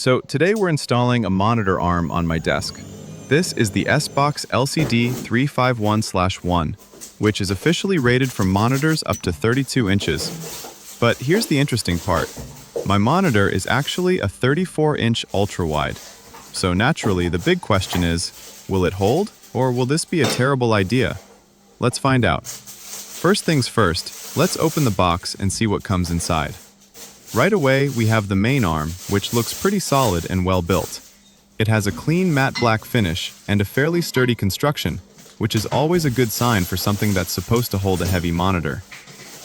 So today we're installing a monitor arm on my desk. This is the SBOX LCD 351/1, which is officially rated for monitors up to 32 inches. But here's the interesting part. My monitor is actually a 34-inch ultrawide. So naturally, the big question is, will it hold, or will this be a terrible idea? Let's find out. First things first, let's open the box and see what comes inside. Right away, we have the main arm, which looks pretty solid and well built. It has a clean matte black finish and a fairly sturdy construction, which is always a good sign for something that's supposed to hold a heavy monitor.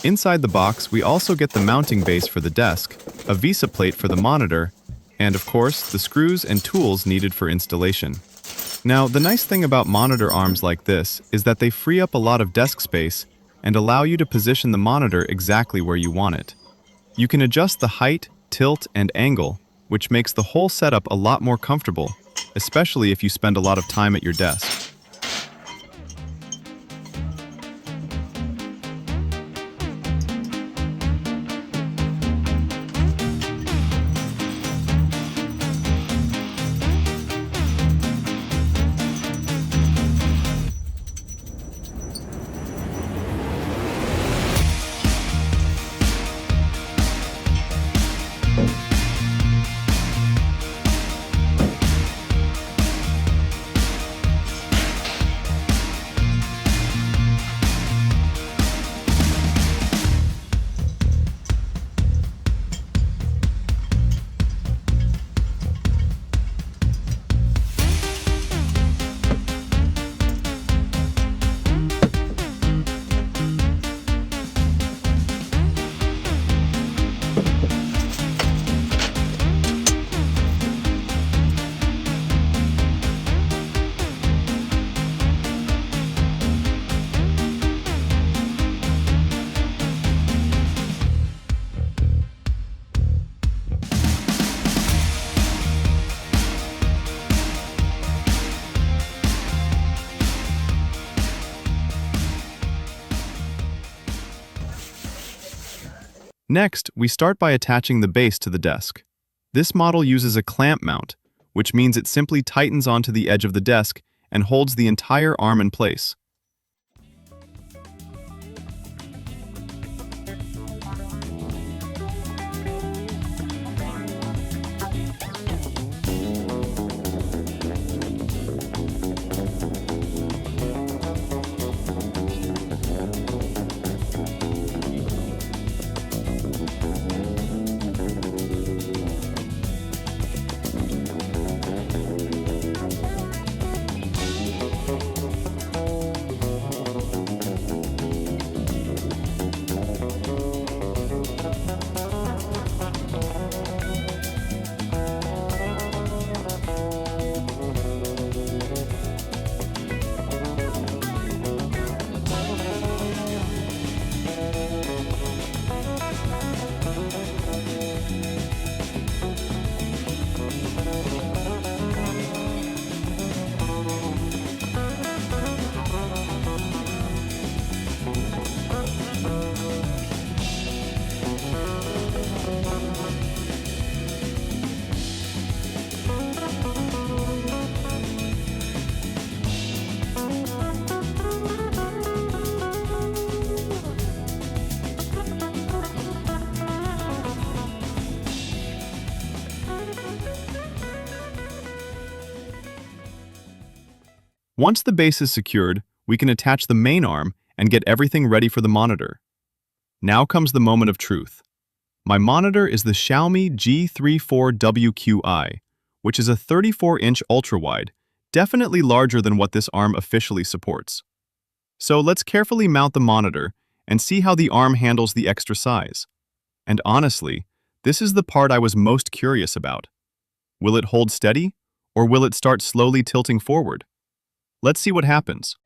Inside the box, we also get the mounting base for the desk, a VISA plate for the monitor, and of course, the screws and tools needed for installation. Now, the nice thing about monitor arms like this is that they free up a lot of desk space and allow you to position the monitor exactly where you want it. You can adjust the height, tilt, and angle, which makes the whole setup a lot more comfortable, especially if you spend a lot of time at your desk. Next, we start by attaching the base to the desk. This model uses a clamp mount, which means it simply tightens onto the edge of the desk and holds the entire arm in place. Once the base is secured, we can attach the main arm and get everything ready for the monitor. Now comes the moment of truth. My monitor is the Xiaomi G34WQI, which is a 34-inch ultrawide, definitely larger than what this arm officially supports. So let's carefully mount the monitor and see how the arm handles the extra size. And honestly, this is the part I was most curious about. Will it hold steady, or will it start slowly tilting forward? Let's see what happens.